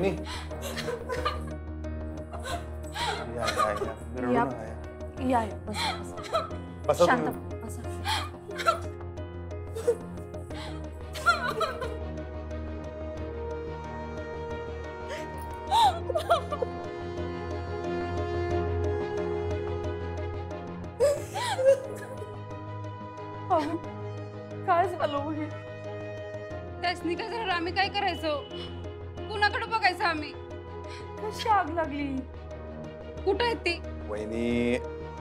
वहिनी या बसा बसा शांत तुम्ही. बसा. काय झालं हे? त्यासनी काय झालं आम्ही काय करायचो? कुणाकडे बघायचं आम्ही? कशी आग लागली? कुठं आहेत ती? वहिनी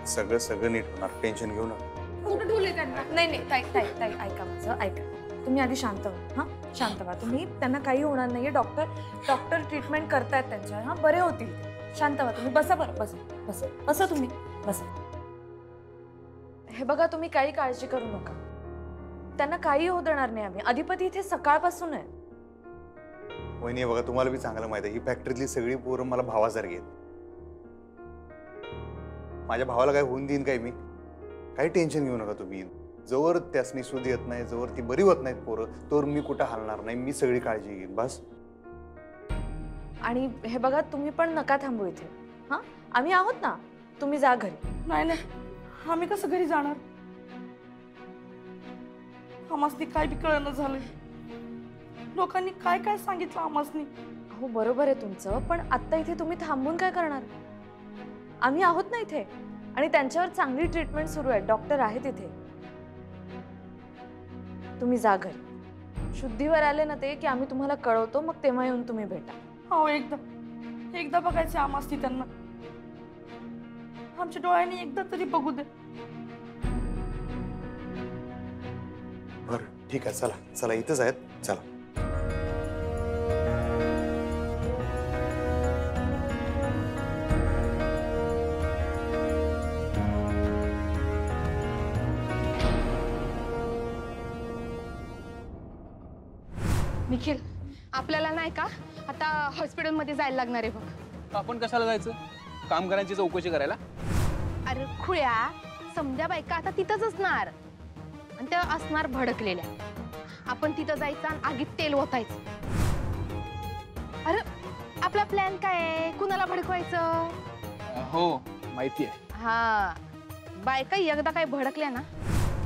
सगळं नीट होणार, टेन्शन घेऊ नका. कुठं ठेवले त्यांना? नाही ताई ताई ताई ऐका माझं ऐका. तुम्ही आधी शांत व्हा. हा शांत व्हा तुम्ही. त्यांना काही होणार नाहीये. डॉक्टर ट्रीटमेंट करतायत त्यांच्या. हा बरे होतील. शांत व्हा तुम्ही. बसा बरं बसा तुम्ही बसा. हे बघा तुम्ही काही काळजी करू नका. त्यांना काही होऊ देणार नाही आम्ही. अधिपती इथे सकाळपासून आहे. वहिनी बघा तुम्हाला बी चांगलं माहिती आहे ही फॅक्टरीतली सगळी पोरं मला भावासारखी आहेत. माझ्या भावाला काय होऊन देईन काय मी? काही टेन्शन घेऊ नका तुम्ही. जोवर त्यासनी सूद येत नाही, जोवर ती बरी होत नाहीत पोरं, तोवर मी कुठं हलणार नाही. मी सगळी काळजी घेईन बस. आणि हे बघा तुम्ही पण नका थांबू इथे. हा आम्ही आहोत ना. तुम्ही जा घरी. नाही आम्ही कसं घरी जाणार? आमासनी काय बी कळणं झालं. लोकांनी काय काय सांगितलं आमासनी. हो बरोबर आहे तुमचं. पण आता इथे तुम्ही थांबून काय करणार? आम्ही आहोत ना इथे. आणि त्यांच्यावर चांगली ट्रीटमेंट सुरू आहे. डॉक्टर आहेत इथे. तुम्ही जा घरी. शुद्धीवर आले ना ते की आम्ही तुम्हाला कळवतो. मग तेव्हा येऊन तुम्ही भेटा. हो एकदा बघायचं आमासनी त्यांना. आमच्या डोळ्यांनी एकदा तरी बघू दे. बरं ठीक आहे. चला इथंच आहेत. चला. निखिल आपल्याला नाही का आता हॉस्पिटलमध्ये जायला लागणार आहे बघ. आपण कशाला जायचं? कामगारांची चौकशी करायला? अरे खुळ्या, समध्या बायका आता तिथंच असणार आणि त्या असणार भडकलेल्या. आपण तिथं जायचं आणि आगीत तेल ओतायचं. अरे आपला प्लॅन काय आहे? कुणाला भडकवायचं? हो माहिती आहे. हा बायका एकदा काय भडकल्या ना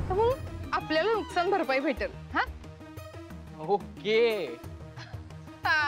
तर मग आपल्याला नुकसान भरपाई भेटेल. हा ओके. हा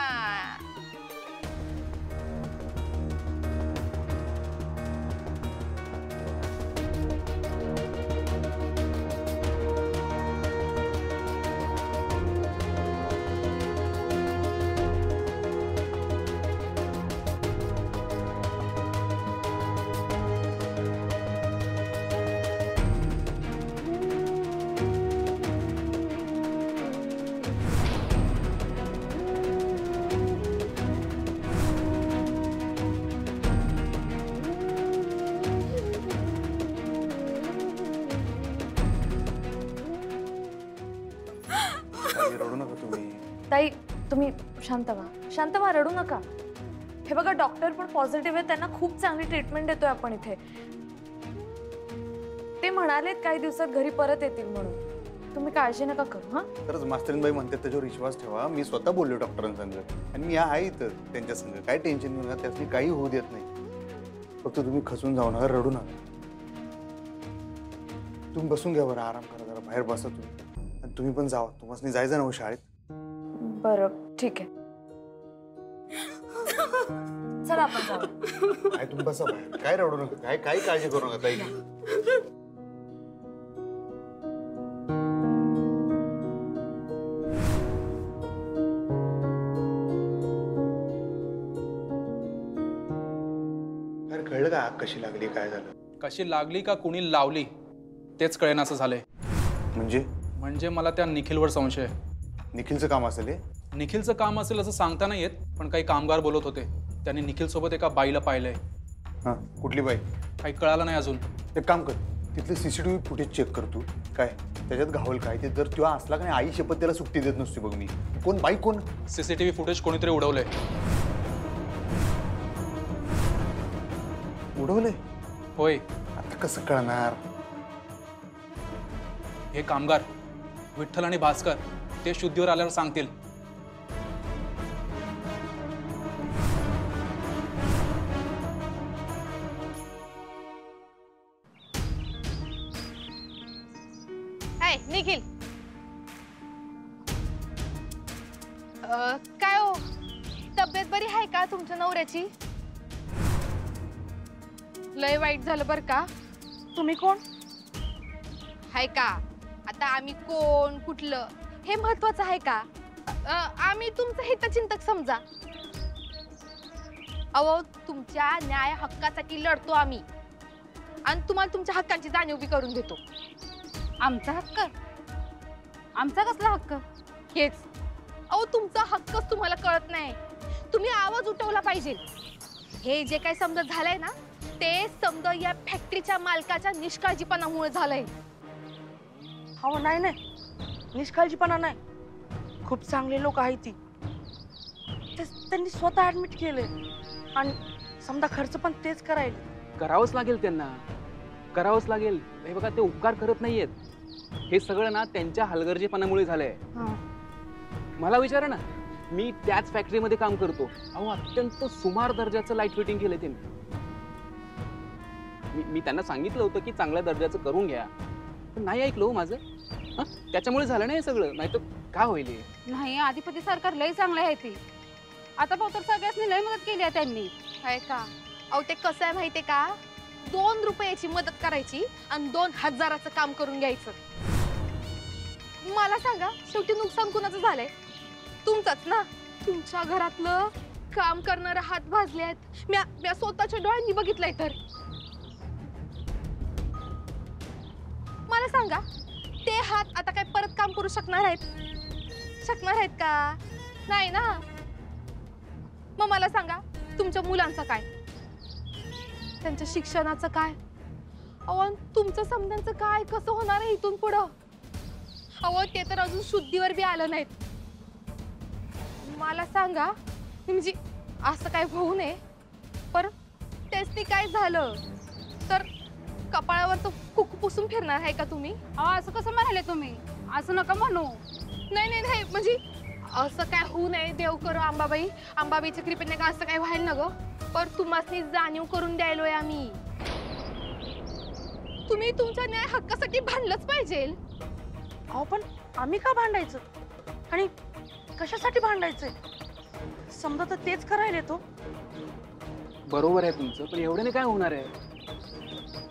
रडू नका तुम्ही. ताई तुम्ही शांत व्हा रडू नका. हे बघा डॉक्टर पण पॉझिटिव्ह आहे. त्यांना खूप चांगली ट्रीटमेंट देतोय आपण इथे. ते म्हणालेत काही दिवसात घरी परत येतील म्हणून. तुम्ही काळजी नका करू. हा खरंच मास्तरीनबाई म्हणतात त्याच्यावर विश्वास ठेवा. मी स्वतः बोललो डॉक्टरांसंग आणि मी आहे इथं त्यांच्या संग. काय टेन्शन घेऊ नका. त्यासनी काही होऊ देत नाही. फक्त तुम्ही खचून जाऊ नका, रडू नका. तुम्ही बसून घ्या बरं. आराम करा जरा. बाहेर बसा तुम्ही. आणि तुम्ही पण जावा. तुम्हाला जायचं ना शाळेत. बरं ठीक आहे. चला आपण जाऊ. काय तुम्ही बसा बाहेर. काय रडू नका. काही काळजी करू नका ताई. कळलं का आग कशी लागली? काय झालं? कशी लागली का कुणी लावली तेच कळेनासं झालंय. म्हणजे मला त्या निखिलवर संशय आहे. निखिलचं काम असेल हे? निखिलचं काम असेल असं सांगता नाही येत. पण काही कामगार बोलत होते त्यांनी निखिल सोबत एका बाईला पाहिलंय. हां कुठली बाई? काही कळालं नाही अजून. एक काम कर. तिथले CCTV फुटेज चेक कर तू. काय त्याच्यात घावल काय ते. जर तेव्हा असला का नाही आई शपथ त्याला सुट्टी देत नसते बघ मी. कोण बाई कोण? CCTV फुटेज कोणीतरी उडवलंय. उडवलंय? होय. आता कसं कळणार? हे कामगार विठ्ठल आणि भास्कर ते शुद्धीवर आल्यावर सांगतील. ए निखिल, काय हो, तब्येत बरी आहे का तुमच्या नवऱ्याची? लय वाईट झालं बर का. तुम्ही कोण? आहे का आता आम्ही कोण कुठलं हे महत्वाचं आहे का? आम्ही तुमचं हितचिंतक समजा. अहो तुमच्या न्याय हक्कासाठी लढतो आम्ही आणि तुम्हाला तुमच्या हक्कांची जाणीव बी करून देतो. आमचा हक्क? आमचा कसला हक्क? हेच. अहो तुमचा हक्कच तुम्हाला कळत नाही. तुम्ही आवाज उठवला पाहिजे. हे जे काही समजा झालंय ना ते समजा या फॅक्टरीच्या मालकाच्या निष्काळजीपणामुळे झालंय. अहो नाही नाही, निष्काळजीपणा नाही. खूप चांगले लोक आहेत ती. त्यांनी स्वतः ऍडमिट केले आणि समजा खर्च पण तेच करायला. करावंच लागेल त्यांना, करावंच लागेल. हे बघा ते उपकार करत नाहीयेत. हे सगळं ना त्यांच्या हलगर्जीपणामुळे झालंय. मला विचारा ना, मी त्याच फॅक्टरीमध्ये काम करतो. अहो अत्यंत सुमार दर्जाचं लाईट फिटिंग केलंय त्यांनी. मी त्यांना सांगितलं होतं की चांगल्या दर्जाचं करून घ्या, पण नाही ऐकलं हो माझं. त्याच्यामुळे झालं नाही हे सगळं, नाही तर काय होईल. नाही, अधिपती सरकार लय चांगलं आहे ती. आता भाऊ तर सगळ्यांनी लय मदत केली आहे त्यांनी. आहे का? अहो ते कसं आहे माहितीये का, 2 रुपयाची मदत करायची आणि 2000चं काम करून घ्यायचं. मला सांगा शेवटी नुकसान कुणाचं झालंय? तुमचंच ना. तुमच्या घरातलं काम करणारे हात भाजले आहेत. मी स्वतःच्या डोळ्यांनी बघितलंय. तर मला सांगा ते हात आता काय परत काम करू शकणार आहेत का? नाही ना. मग मला सांगा तुमच्या मुलांचं काय, त्यांच्या शिक्षणाचं काय, अहो तुमचं समजांचं काय कसं होणार आहे इथून पुढं? अहो ते तर अजून शुद्धीवर बी आलं नाहीत. मला सांगा म्हणजे असं काय होऊ नये, पण त्यासनी काय झालं तर कपाळावर तो कुकू पुसून फिरणार आहे का तुम्ही? असं कसं म्हणाले तुम्ही? असं नका म्हणू. नाही म्हणजे असं काय होऊ नये देव करो अंबाबाई. अंबाबाईच्या कृपेने का असं काय व्हायला न ग. पर तुम्हाला जाणीव करून द्यायलोय आम्ही. तुम्ही तुमच्या न्याय हक्कासाठी भांडलंच पाहिजे. अहो पण आम्ही का भांडायचं आणि कशासाठी भांडायचंय? समजा तर तेच करायला येतो. बरोबर आहे तुमचं, पण एवढ्याने काय होणार आहे?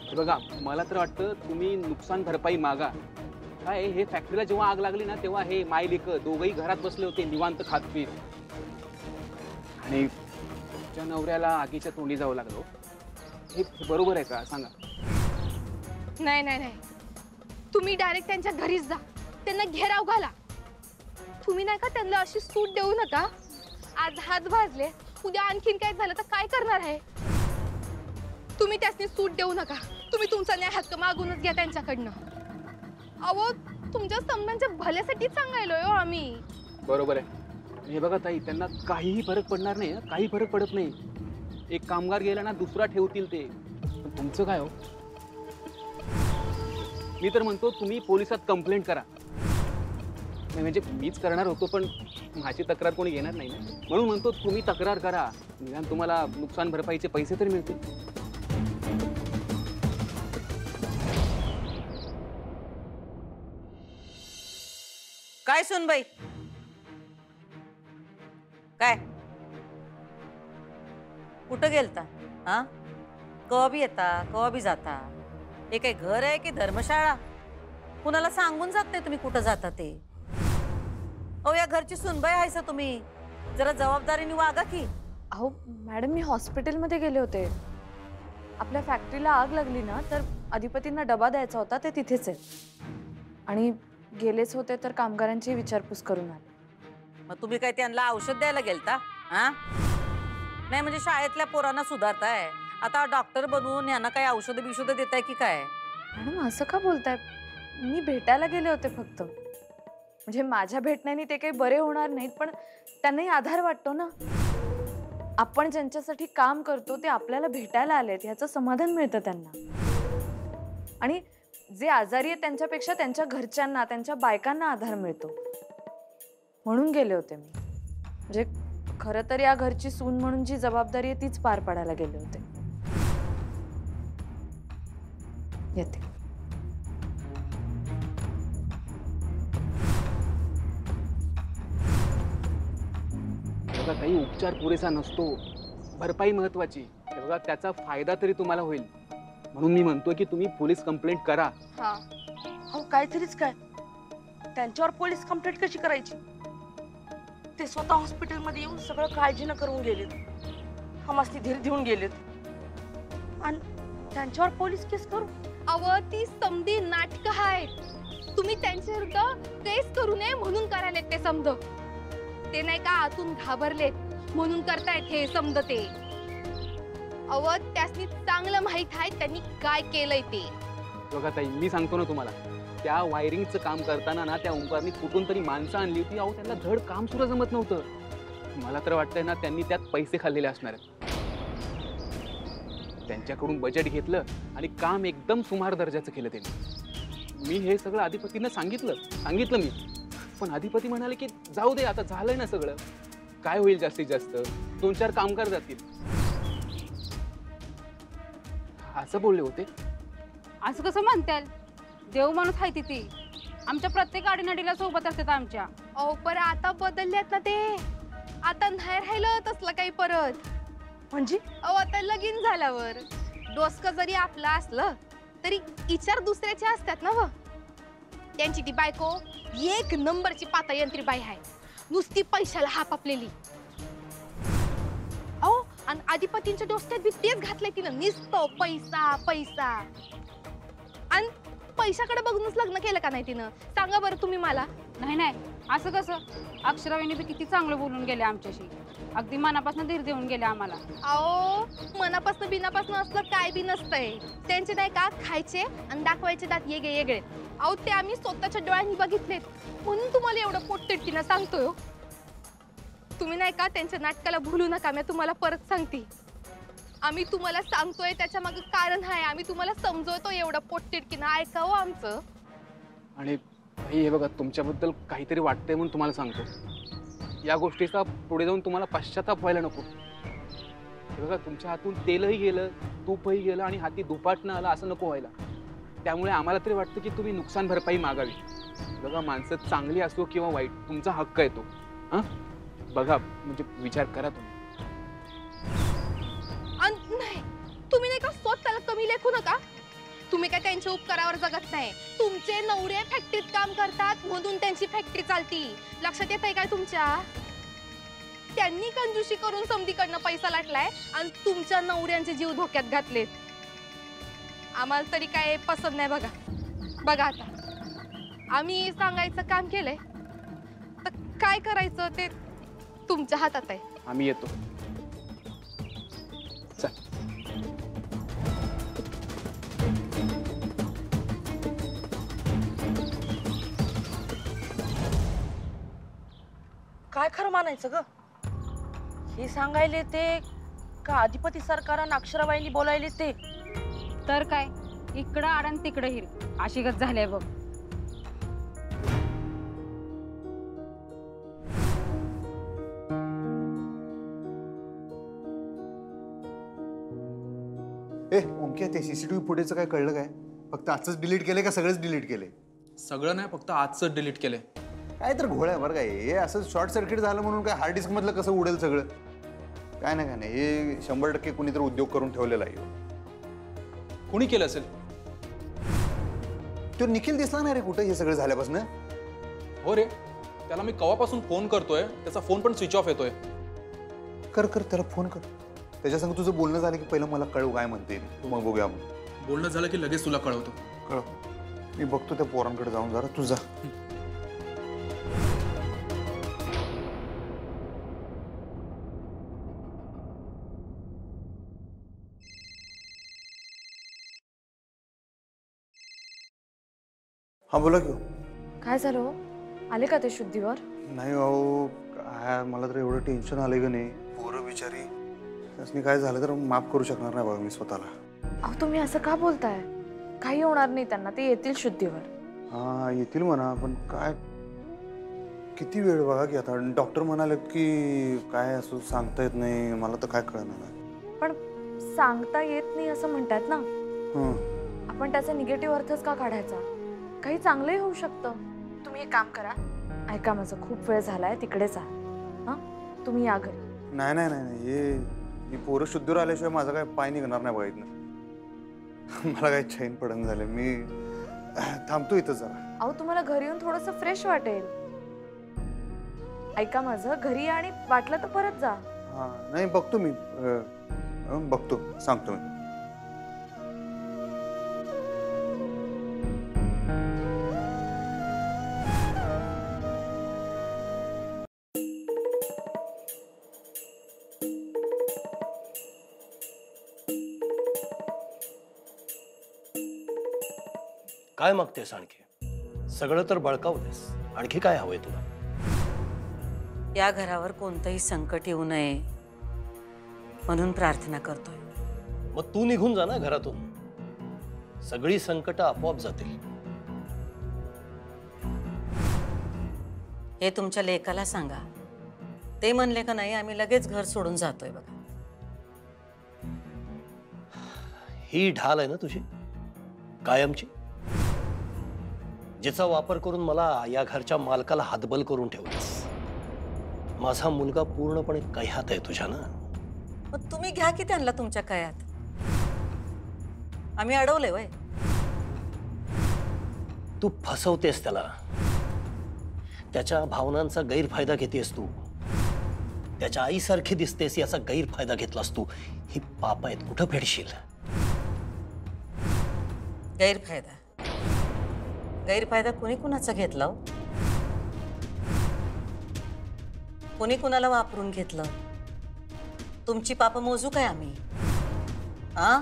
हे बघा मला तर वाटतं तुम्ही नुकसान भरपाई मागा. काय हे फॅक्टरीला जेव्हा आग लागली ना तेव्हा हे मायलेक दोघंही घरात बसले होते निवांत खातपीत, आणि तुमच्या नवऱ्याला आगीच्या तोंडी जावं लागलो. हे बरोबर आहे का सांगा? नाही तुम्ही डायरेक्ट त्यांच्या घरीच जा, त्यांना घेराव घाला. तुम्ही नाही का त्यांना अशी सूट देऊ नका. आज हात भाजले, उद्या आणखीन काय झालं तर काय करणार आहे? तुम्ही त्यासनी सूट देऊ नका. तुम्ही तुमचा न्याय हक्क मागूनच घ्या त्यांच्याकडनं. अहो तुमच्या समजांच्या भल्यासाठी सांगायलोय हो आम्ही. बरोबर आहे. हे बघा ताई, त्यांना काहीही फरक पडणार नाही. काही फरक पडत नाही. एक कामगार गेला ना दुसरा ठेवतील ते. पण तुमचं काय हो? मी तर म्हणतो तुम्ही पोलिसात कंप्लेंट करा. नाही म्हणजे मीच करणार होतो पण माझी तक्रार कोणी घेणार नाही ना, म्हणून म्हणतो तुम्ही तक्रार करा. निदान तुम्हाला नुकसान भरपाईचे पैसे तरी मिळतील. काय सुनबाई, काय कुठं गेलता? हा, कवा बी येता कवा बी जाता. हे काय घर आहे की धर्मशाळा? कुणाला सांगून जात नाही तुम्ही कुठं जाता ते. अहो या घरची सुनबाई आहेसा तुम्ही, जरा जबाबदारीने वागा की. अहो मॅडम, मी हॉस्पिटलमध्ये गेले होते. आपल्या फॅक्टरीला आग लागली ना तर अधिपतींना डबा द्यायचा होता, ते तिथेच आहेत. आणि गेलेच होते तर कामगारांची विचारपूस करून आले. मग तुम्ही काय त्यांना औषध द्यायला गेलता? हा, नाही म्हणजे शाळेतल्या पोरांना सुधारताय, आता डॉक्टर बनवून यांना काही औषध बिषध देताय की काय? मॅडम असं का बोलताय? मी भेटायला गेले होते फक्त. म्हणजे माझ्या भेटण्याने ते काही बरे होणार नाहीत, पण त्यांनाही आधार वाटतो ना. आपण ज्यांच्यासाठी काम करतो ते आपल्याला भेटायला आलेत ह्याचं समाधान मिळतं त्यांना. आणि जे आजारी आहेत त्यांच्यापेक्षा त्यांच्या घरच्यांना, त्यांच्या बायकांना आधार मिळतो, म्हणून गेले होते मी. म्हणजे खरं तर या घरची सून म्हणून जी जबाबदारी आहे तीच पार पाडायला गेले होते. येते. बघा काही उपचार पुरेसा नसतो, भरपाई महत्वाची. हे बघा त्याचा फायदा तरी तुम्हाला होईल म्हणून मी म्हणतोय की तुम्ही पोलीस कंप्लेंट करा. हा अहो काहीतरीच काय, त्यांच्यावर पोलीस कंप्लेंट कशी करायची? ते स्वतः हॉस्पिटलमध्ये येऊन सगळं काळजीनं करून गेलेत, आम्हाला धीर देऊन गेलेत, आणि त्यांच्यावर पोलीस केस करू? अव ती समधी नाटक आहेत. तुम्ही त्यांच्या विरुद्ध केस करू नये म्हणून करायलेत ते समज. ते नाही का आतून घाबरलेत म्हणून करतायत हे समज. ते अव त्यासनी चांगलं माहित आहे त्यांनी काय केलंय ते. बघा ताई मी सांगतो ना तुम्हाला, त्या वायरिंगचं काम करताना ना त्या ओंकारनी कुठून तरी माणसं आणली होती. अहो त्यांना धड काम सुद्धा जमत नव्हतं. मला तर वाटतंय ना त्यांनी त्यात पैसे खाल्लेले असणार आहेत. त्यांच्याकडून बजेट घेतलं आणि काम एकदम सुमार दर्जाचं केलं त्यांनी. मी हे सगळं अधिपतींना सांगितलं मी, पण अधिपती म्हणाले की जाऊ दे आता झालंय ना सगळं, काय होईल जास्तीत जास्त 2-4 कामगार जातील, असं बोलले होते. असं कसं म्हणताल? देव माणूस आहे ती आमच्या प्रत्येक आडीनडीला सोबत असतात आमच्या. अहो पर आता बदलल्यात ना ते. आता नाही राहिलं तसलं काही परत. म्हणजे अहो आता लगीन झाल्यावर डोसकं जरी आपलं असलं तरी विचार दुसऱ्याचे असतात ना. व त्यांची ती बायको 1 नंबरची पातयंत्री बाई आहे, नुसती पैशाला हापापलेली. अहो आणि अधिपतींच्या डोसक्यात बी तेच घातलंय तिनं, नुसतं पैसा पैसा. आणि पैशाकडे बघूनच लग्न केलं का नाही तिनं? सांगा बरं तुम्ही मला. नाही असं कसं? अक्षराबाईंनी बी किती चांगलं बोलून गेले आमच्याशी, अगदी मनापासून धीर देऊन गेले आम्हाला. अहो मनापासून बिनापासून असलं काय बी नसतंय. त्यांचे नाही का खायचे आणि दाखवायचे दात येगळे. अहो ते आम्ही स्वतःच्या डोळ्यांनी बघितलेत म्हणून तुम्हाला एवढं पोटतिडकीनं सांगतोय. तुम्ही नाही का त्यांच्या नाटकाला भुलू नका. मी तुम्हाला परत सांगते, आम्ही तुम्हाला सांगतोय त्याच्या मागे कारण आहे. आम्ही तुम्हाला समजवतो एवढं पोटतिडकीनं ऐकावं आमचं. आणि हे बघा तुमच्याबद्दल काहीतरी वाटतंय म्हणून तुम्हाला सांगतो, या गोष्टीचा पुढे जाऊन तुम्हाला पश्चाताप व्हायला नको. हे बघा तुमच्या हातून तेलही गेलं, तूपही गेलं आणि हाती दुपाटणं आलं असं नको व्हायला. त्यामुळे आम्हाला तरी वाटतं की तुम्ही नुकसान भरपाई मागावी. बघा माणसं चांगली असो किंवा वाईट, तुमचा हक्क आहे तो. हां बघा म्हणजे विचार करा तुम्ही. नाही तुम्ही नाही का स्वतःला कमी लेखू नका. तुम्ही काय त्यांच्या उपकारावर जगत नाही. तुमचे नवरे फॅक्टरीत काम करतात म्हणून त्यांची फॅक्टरी चालती. लक्षात येत आहे काय तुमच्या? त्यांनी कंजूशी करून समधीकडनं पैसा लाटलाय आणि तुमच्या नवऱ्यांचे जीव धोक्यात घातलेत. आम्हाला तरी काय पसंत नाही. बघा आता आम्ही सांगायचं काम केलंय तर काय करायचं ते तुमच्या हातात आहे. आम्ही येतो. चल. काय खरं मानायचं ग? हे सांगायले ते का अधिपती सरकारानं अक्षराबाईंनी बोलायले ते? तर काय, इकडं आड आणि तिकडं हिर अशी गत झालीय बघ. ओंक्या ते सीसीटीव्ही फुटेजचं काय कळलं काय? फक्त आजच डिलीट केलंय का सगळंच डिलीट केलंय? सगळं नाही, फक्त आजच डिलीट केलंय. काय तर घोळ आहे बरं काय. हे असं शॉर्ट सर्किट झालं म्हणून काय हार्ड डिस्क मधलं कसं उडेल सगळं? काय नाही हे 100% कुणीतरी उद्योग करून ठेवलेला आहे. कुणी केलं असेल? तो निखिल दिसला नाही रे कुठं हे सगळं झाल्यापासून. हो रे, त्याला मी कवापासून फोन करतोय, त्याचा फोन पण स्विच ऑफ येतोय. कर त्याला फोन कर. त्याच्यासंग तुझं बोलणं झालं की पहिलं मला कळव काय म्हणते तू, मग बघूया. बोलणं झालं की लगेच तुला कळवतो. कळव. मी बघतो त्या पोरांकडे जाऊन जरा. तुझा हा बोला की. काय झालं हो? आले का ते शुद्धीवर? नाही अहो काय मला तर एवढं टेन्शन आलंय का नाही. पोरं बिचारी, त्यासनी काय झालं तर माफ करू शकणार नाही बघा मी स्वतःला. अहो तुम्ही असं का बोलताय? काही होणार नाही त्यांना, ते येतील शुद्धीवर. हा येतील म्हणा, पण काय किती वेळ बघा की आता डॉक्टर म्हणाले की काय असं सांगता येत नाही. मला तर काय कळणार. पण सांगता येत नाही असं म्हणतात ना, आपण त्याचा निगेटिव्ह अर्थच का काढायचा? काही चांगलंही होऊ शकतं. तुम्ही एक काम करा, ऐका माझं खूप वेळ झालाय, तिकडे जा. हां तुम्ही या घरी. नाही नाही नाही नाही, ही पोरं शुद्धीवर आल्याशिवाय माझा काय पाय निघणार नाही बघा इथनं. मला काही चैन पडन झालं. मी थांबतो इथं जरा. अहो तुम्हाला घरी येऊन थोडंसं फ्रेश वाटेल. ऐका माझं, घरी या आणि वाटलं तर परत जा. हा नाही बघतो मी, बघतो, सांगतो मी. काय मागतेस आणखी? सगळं तर बळकावलंस, आणखी काय हवंय तुला? या घरावर कोणतंही संकट येऊ नये म्हणून प्रार्थना करतोय. मग तू निघून जा ना घरातून, सगळी संकट आपोआप जातील. हे तुमच्या लेकाला सांगा. ते म्हणले का नाही आम्ही लगेच घर सोडून जातोय बघा. ही ढाल आहे ना तुझी कायमची, जिचा वापर करून मला या घरच्या मालकाला हातबल करून ठेवलीस. माझा मुलगा पूर्णपणे कह्यात आहे तुझ्या ना. मग तुम्ही घ्या की त्यांना तुमच्या कयात. आम्ही अडवले वय. तू फसवतेस त्याला, त्याच्या भावनांचा गैरफायदा घेतेस तू. त्याच्या आईसारखी दिसतेस याचा गैरफायदा घेतलास तू. ही पाप आहेत, कुठं फेडशील? गैरफायदा गैरफायदा कुणी कुणाचा घेतला हो? कुणी कुणाला वापरून घेतलं? तुमची पाप मोजू काय आम्ही? हा,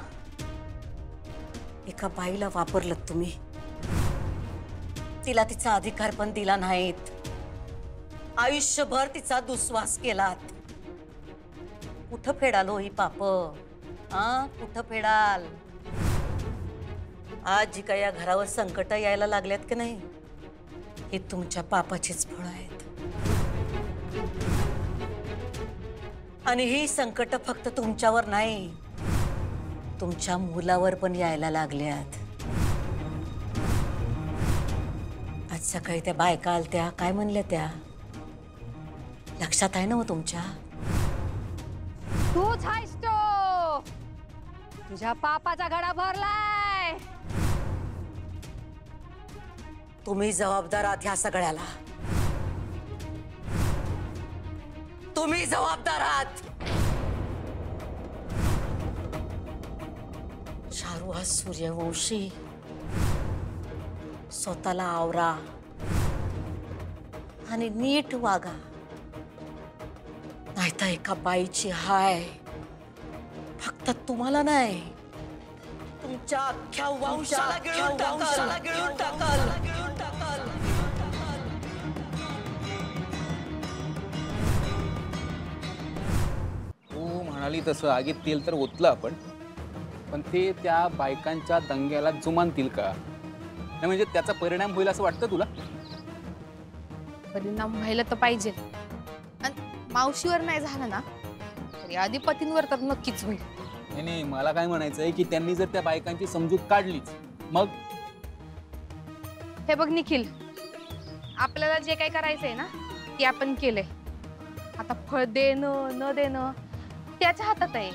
एका बाईला वापरलं तुम्ही. तिला तिचा अधिकार पण दिला नाहीत. आयुष्यभर तिचा दुस्वास केलात. कुठं फेडालो ही पाप? हा, कुठं फेडाल? आज जी काय या घरावर संकट यायला लागल्यात की नाही, ही तुमच्या पापाचीच फळं आहेत. आणि ही संकट फक्त तुमच्यावर नाही, तुमच्या मुलावर पण यायला लागल्यात. आज सकाळी त्या बायका आलत्या, काय म्हणल्या त्या? लक्षात आहे ना हो तुमच्या? तूच आहेस तो, तुझ्या पापाचा घडा भरलाय. तुम्ही जबाबदार आहात ह्या सगळ्याला. तुम्ही जबाबदार आहात. शाहरुख हा सूर्यवंशी. स्वतःला आवरा आणि नीट वागा, नाहीतर एका बाईची हाय फक्त तुम्हाला नाही, तुमच्या अख्ख्या वंशाला गिळून टाकाल. तू म्हणाली तसं आगीत तेल तर ओतलं आपण, पण ते त्या बायकांच्या दंग्याला जुमानतील का? नाही म्हणजे त्याचा परिणाम होईल असं वाटतं तुला? परिणाम व्हायला तर पाहिजे, आणि मावशीवर नाही झाला ना तरी अधिपतींवर तर नक्कीच होईल. नाही नाही, मला काय म्हणायचं आहे की त्यांनी जर त्या बायकांची समजूत काढलीच मग? हे बघ निखिल, आपल्याला जे काही करायचंय ना ते आपण केलंय. आता फळ देणं न देणं त्याच्या हातात आहे.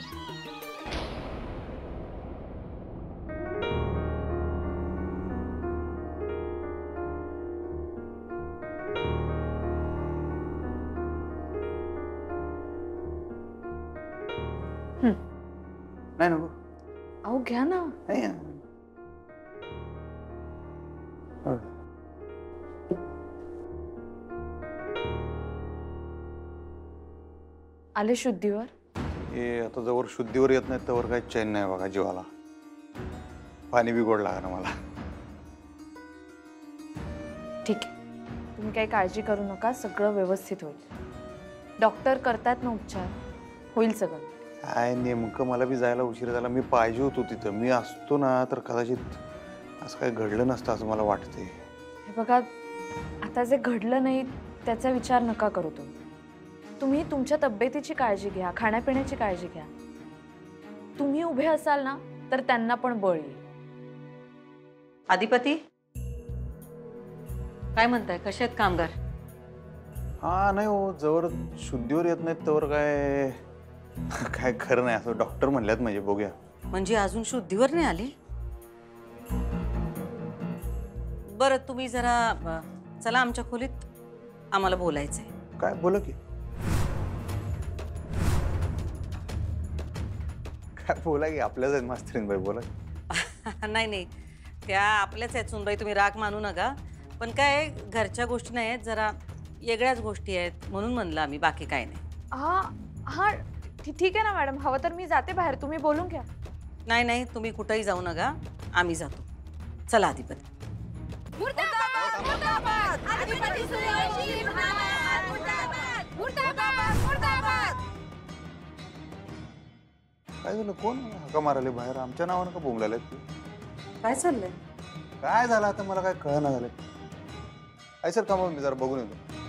नाही नको. अहो घ्या ना. नाही आले शुद्धीवर. हे आता जवळ शुद्धीवर येत नाही त्यावर काही चैन नाही बघा जीवाला. पाणी बी गोड लागणार मला. ठीक आहे, तुम्ही काही काळजी करू नका, सगळं व्यवस्थित होईल. डॉक्टर करतात ना उपचार, होईल सगळं. काय नेमकं मला बी जायला उशीर झाला. मी पाहिजे होतो तिथं. मी असतो ना तर कदाचित असं काही घडलं नसतं असं मला वाटतंय. हे बघा, आता जे घडलं नाही त्याचा विचार नका करू तुम्ही. तुम्ही तुमच्या तब्येतीची काळजी घ्या, खाण्यापिण्याची काळजी घ्या. तुम्ही उभे असाल ना तर त्यांना पण बळ येईल. अधिपती काय म्हणताय, कसे आहेत कामगार? हा नाही हो, जवळ शुद्धीवर येत नाहीत तवर काय काय खरं नाही असं डॉक्टर म्हणल्यात. म्हणजे बघूया. म्हणजे अजून शुद्धीवर नाही आली? बरं तुम्ही जरा चला आमच्या खोलीत, आम्हाला बोलायचंय. काय बोला की. काय बोला की, आपल्याच आहेत मास्तरीन बाई, बोला की. नाही नाही, त्या आपल्याच आहेत सुनबाई, तुम्ही राग मानू नका. पण काय घरच्या गोष्टी नाही आहेत, जरा वेगळ्याच गोष्टी आहेत म्हणून म्हणलं आम्ही, बाकी काय नाही. हा हा ठीक आहे ना मॅडम, हवं तर मी जाते बाहेर, तुम्ही बोलून घ्या. नाही नाही, तुम्ही कुठंही जाऊ नका, आम्ही जातो. चला अधिपती. काय झालं, कोण हका माराले बाहेर? आमच्या नावानं का बोंबलाले? काय चाललंय? काय झालं आता मला काय कळना झालंय. सर का, मग मी जरा बघून येतो.